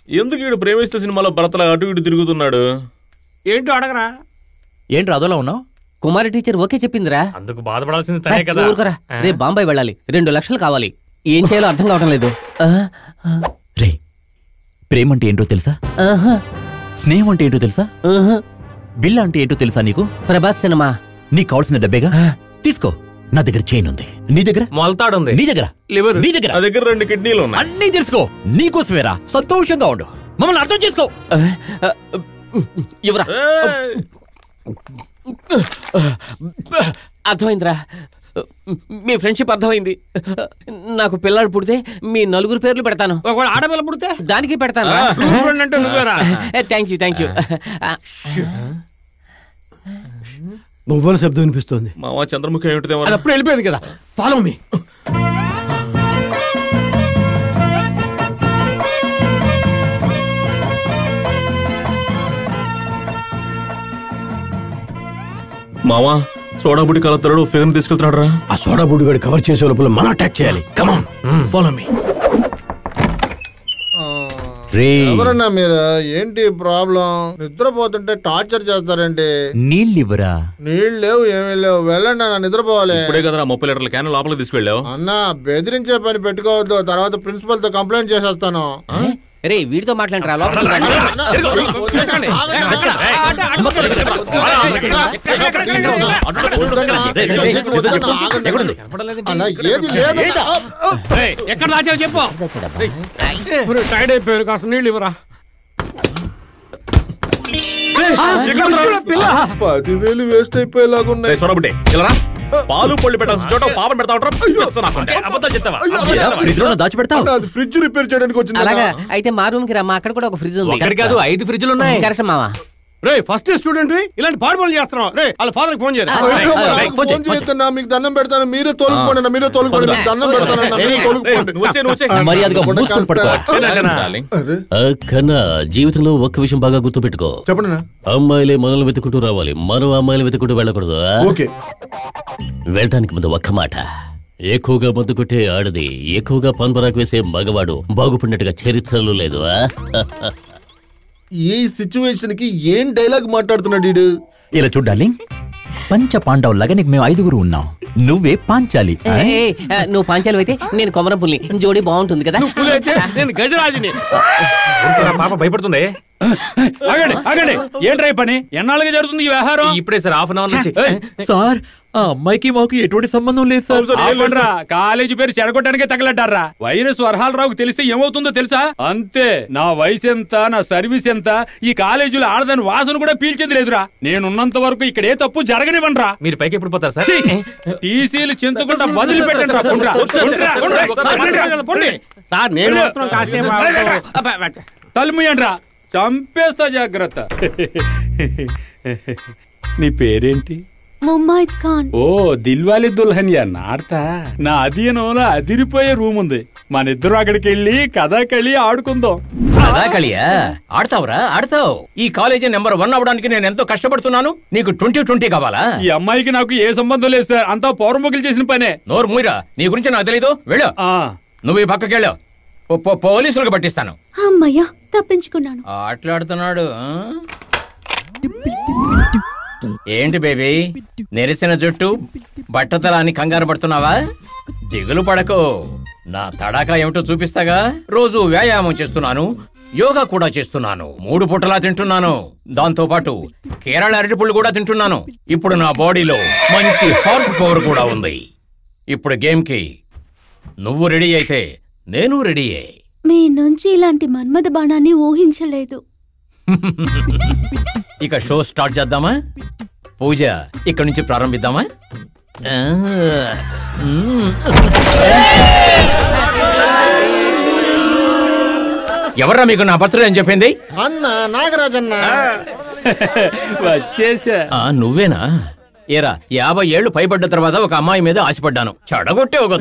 ఎందుకు వీడు ప్రేమిస్తే సినిమాలో భరతలా అటు ఇటు తిరుగుతున్నాడు? ఏంటో అడగరా. ఏంటి అదోలా ఉన్నావు? కుమారి టీచర్ ఓకే చెప్పిందిరా. అందుకు బాధపడాల్సింది తనే కదా. ఊరుకోరా, రేపు బాంబాయి వెళ్ళాలి, 2 లక్షలు కావాలి. ఏం చేయాలో అర్థం కావడం లేదు. రే, ప్రేమ అంటే ఏంటో తెలుసా? స్నేహం అంటే ఏంటో తెలుసా? బిల్ల అంటే ఏంటో తెలుసా నీకు? ప్రభాస్ సినిమా. నీకు కావాల్సిన డబ్బేగా, తీసుకో. నా దగ్గర చైన్ ఉంది, నీ దగ్గర మొలతాడు ఉంది, నీ దగ్గర లివర్, నీ దగ్గర, నా దగ్గర 2 కిడ్నీలు ఉన్నాయి. అన్నీ తెలుసుకో. నీకోసమేరా, సంతోషంగా ఉండు. మమ్మల్ని అర్థం చేసుకో. ఎవరా? అర్థమైందిరా, మీ ఫ్రెండ్షిప్ అర్థమైంది. నాకు పిల్లాడు పుడితే మీ 4 పేర్లు పెడతాను. ఒకవేళ ఆడపిల్ల పుడితే దానికి పెడతాను. Thank you. నువ్వుల శబ్దం వినిపిస్తుంది. మావా చంద్రముఖి ఏమిటిదేమో, అది అప్పుడు వెళ్ళిపోయింది కదా. Follow me. మావా సోడా బుడ్డి కలుపుతాడు, ఫిగర్ తీసుకెళ్తున్నాడు రా. ఆ సోడా బుడ్డి గడి కవర్ చేసే లోపల మనం అటాక్ చేయాలి. కమాన్, ఫాలో మీ. ఎవరన్నా మీరు? ఏంటి ప్రాబ్లం? నిద్రపోతుంటే టార్చర్ చేస్తారండి. నీళ్ళు ఇవ్వరా? నీళ్ళు లేవు, ఏమీ లేవు. వెళ్ళండి అన్న, నిద్రపోవాలి. ఇప్పుడే కదా 30 లీటర్ల క్యాన్ లోపలికి తీసుకెళ్ళావు. అన్న బెదిరించే పని పెట్టుకోవద్దు, తర్వాత ప్రిన్సిపల్ తో కంప్లైంట్ చేసేస్తాను. రే, వీడితో మాట్లాడరా. లోపలికి ఎక్కడ దాచావు చెప్పు. టైడ్ అయిపోయారు, కాస్త నీళ్ళు ఇవ్వరా. 10,000 వేస్ట్ అయిపోయేలాగున్నాయి. సోడా పాలు పళ్ళు పెట్టాల్సిన చోట పాపం పెడతా. దాచి పెడతావు? అది ఫ్రిడ్జ్ రిపేర్ చేయడానికి వచ్చింది. అలాగా అయితే మా రూమ్ కి రా, అక్కడ కూడా ఒక ఫ్రిడ్జ్ ఉంది. కాదు, 5 ఫ్రిడ్జ్లు ఉన్నాయి. కరెక్ట్ మావా. రే, ఫస్ట్ స్టూడెంట్ ఇలాంటి పాడు పనులు చేస్తున్నావు. రే, వాళ్ళ ఫాదర్ ఫోన్ చేయరా. ఫోన్ చేయొద్దన్నా, మీకు దండం పెడతాను. మీరే తోలుకుపోండి, మీరే తోలుకోండి. మీకు దండం పెడతానన్నా, మీరే తోలుకుపోండి. మర్యాదగా మూసుకొని పడుకో. కన్నా జీవితంలో ఒక్క విషయం బాగా గుర్తుపెట్టుకో. చెప్పండి. అమ్మాయిలే మనల్ని వెతుకుంటూ రావాలి, మనం అమ్మాయిలు వెతుకుంటూ వెళ్ళకూడదు. ఓకే. వెళ్ళటానికి ముందు ఒక్క మాట. ఎక్కువగా మందు కొట్టే ఆడది, ఎక్కువగా పన్బరాకు వేసే మగవాడు బాగుపడినట్టుగా చరిత్రలో లేదు. ఈ సిచ్యువేషన్ కి ఏం డైలాగ్ మాట్లాడుతున్నాడు? ఇలా చూడాలి, పంచ పాండవులాగా నీకు మేము 5గురు ఉన్నాం. నువ్వే పాంచాలి. నువ్వు పాంచాలి అయితే నేను కొమరం పుల్లి. జోడి బాగుంటుంది కదా. నేను గజరాజుని. పాప భయపడుతుంది. ఆగండి, ఏంట్రై పని? ఎన్నాళ్ళుగా జరుగుతుంది ఈ వ్యవహారం? ఇప్పుడే సార్, హాఫ్ అన్ అవర్ నుంచి. సార్, ఆ అమ్మాయికి మాకు ఎటువంటి సంబంధం లేదు సార్. కాలేజీ పేరు చెడగొట్టడానికే తగలడ్డారా? వైరస్ వరహాలరావుకి తెలిస్తే ఏమవుతుందో తెలుసా? అంతే. నా వయసు ఎంత, నా సర్వీస్ ఎంత, ఈ కాలేజీలో ఆడదాని వాసన కూడా పీల్చేది లేదురా. నేనున్నంత వరకు ఇక్కడ ఏ తప్పు జరగనివ్వనరా. మీరు పైకి ఎప్పుడు పోతారు సార్? టీసీలు చించకుండా బదులు పెట్టండి సార్. నేను తలుముయండ్రా, చంపేస్తా, జాగ్రత్త. నీ పేరేంటి? ముమ్మైద్ ఖాన్. ఓ, దిల్వాలీ దుల్హనియా నాడతా. నా అధీనంలో అదిరిపోయే రూమ్ ఉంది. మనిద్దరు అక్కడికి వెళ్ళి కథాకళి ఆడుకుందాం. కథాకళియా? ఆడతావురా, ఆడతావు. ఈ కాలేజీ నెంబర్ 1 అవడానికి నేను ఎంతో కష్టపడుతున్నాను. నీకు 20-20 కావాలా? ఈ అమ్మాయికి నాకు ఏ సంబంధం లేదు సార్, అంతా పౌరముఖులు చేసిన పనే. నోరు మూయరా, నీ గురించి నాకు తెలీదు. వెళ్ళు. నువ్వు ఈ పక్కకెళ్ళు, పోలీసులకు పట్టిస్తాను. అమ్మయ్యా, తప్పించుకున్నాను. ఆటలాడుతున్నాడు. ఏంటి బేబీ, నెరిసిన జుట్టు, బట్టతలాన్ని కంగారు పడుతున్నావా? దిగులు పడకు, నా తడాకా ఏమిటో చూపిస్తాగా. రోజు వ్యాయామం చేస్తున్నాను, యోగా కూడా చేస్తున్నాను, 3 పూటలా తింటున్నాను. దాంతో పాటు కేరళ అరటిపళ్ళు కూడా తింటున్నాను. ఇప్పుడు నా బాడీలో మంచి హార్స్ పవర్ కూడా ఉంది. ఇప్పుడు గేమ్ కి నువ్వు రెడీ అయితే నేను రెడీయే. మీ నుంచి ఇలాంటి మన్మథ బాణాన్ని ఊహించలేదు. ఇక షో స్టార్ట్ చేద్దామా? పూజ ఇక్కడి నుంచి ప్రారంభిద్దామా? ఎవర్రా మీకు నా బర్త్డే అని చెప్పింది? అన్న నాగరాజన్న. వచ్చేసా. నువ్వేనా? ఏరా, 50 ఏళ్లు పైబడ్డ తర్వాత ఒక అమ్మాయి మీద ఆశపడ్డాను. చెడగొట్టే ఒక